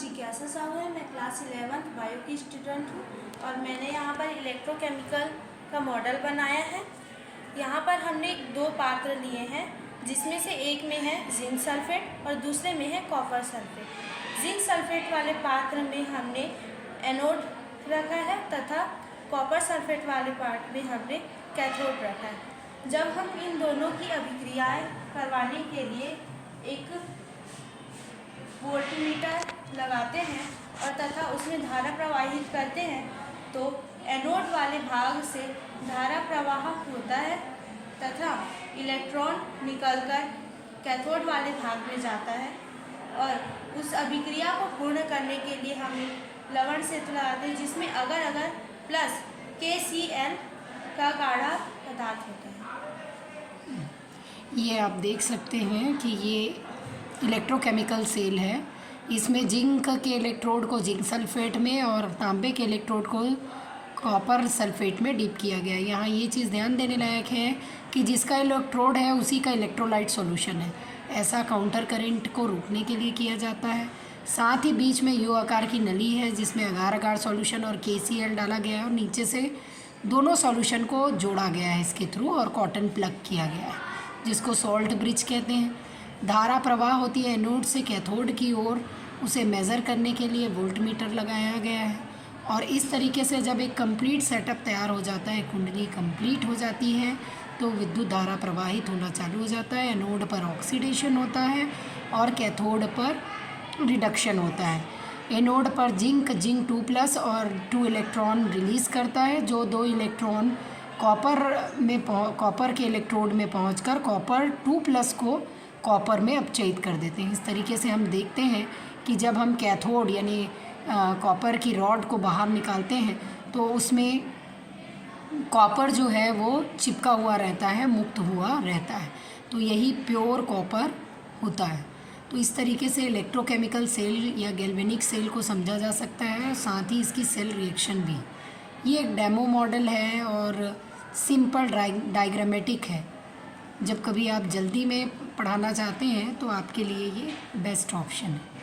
जिज्ञासा साहू है। मैं क्लास 11th बायो की स्टूडेंट हूँ और मैंने यहाँ पर इलेक्ट्रोकेमिकल का मॉडल बनाया है। यहाँ पर हमने दो पात्र लिए हैं, जिसमें से एक में है जिंक सल्फेट और दूसरे में है कॉपर सल्फेट। जिंक सल्फेट वाले पात्र में हमने एनोड रखा है तथा कॉपर सल्फेट वाले पार्ट में हमने कैथोड रखा है। जब हम इन दोनों की अभिक्रियाएं करवाने के लिए एक वोल्टमीटर लगाते हैं और तथा उसमें धारा प्रवाहित करते हैं तो एनोड वाले भाग से धारा प्रवाह होता है तथा इलेक्ट्रॉन निकलकर कैथोड वाले भाग में जाता है और उस अभिक्रिया को पूर्ण करने के लिए हमें लवण सेतु लगाते हैं, जिसमें अगर प्लस KCl का गाढ़ा पदार्थ होता है। ये आप देख सकते हैं कि ये इलेक्ट्रोकेमिकल सेल है। इसमें जिंक के इलेक्ट्रोड को जिंक सल्फेट में और तांबे के इलेक्ट्रोड को कॉपर सल्फेट में डिप किया गया है। यहाँ ये चीज़ ध्यान देने लायक है कि जिसका इलेक्ट्रोड है उसी का इलेक्ट्रोलाइट सॉल्यूशन है। ऐसा काउंटर करंट को रोकने के लिए किया जाता है। साथ ही बीच में यू आकार की नली है जिसमें अगार अगार सॉल्यूशन और KCl डाला गया है और नीचे से दोनों सॉल्यूशन को जोड़ा गया है इसके थ्रू और कॉटन प्लग किया गया है, जिसको सॉल्ट ब्रिज कहते हैं। धारा प्रवाह होती है एनोड से कैथोड की ओर, उसे मेज़र करने के लिए वोल्टमीटर लगाया गया है। और इस तरीके से जब एक कंप्लीट सेटअप तैयार हो जाता है, कुंडली कंप्लीट हो जाती है, तो विद्युत धारा प्रवाहित होना चालू हो जाता है। एनोड पर ऑक्सीडेशन होता है और कैथोड पर रिडक्शन होता है। एनोड पर जिंक 2+ और 2 इलेक्ट्रॉन रिलीज़ करता है, जो 2 इलेक्ट्रॉन कॉपर के इलेक्ट्रोड में पहुंचकर कॉपर 2+ को कॉपर में अपचयित कर देते हैं। इस तरीके से हम देखते हैं कि जब हम कैथोड यानी कॉपर की रॉड को बाहर निकालते हैं तो उसमें कॉपर जो है वो चिपका हुआ रहता है, मुक्त हुआ रहता है, तो यही प्योर कॉपर होता है। तो इस तरीके से इलेक्ट्रोकेमिकल सेल या गैल्वेनिक सेल को समझा जा सकता है, साथ ही इसकी सेल रिएक्शन भी। ये एक डेमो मॉडल है और सिंपल डायग्रामेटिक है। जब कभी आप जल्दी में पढ़ाना चाहते हैं तो आपके लिए ये बेस्ट ऑप्शन है।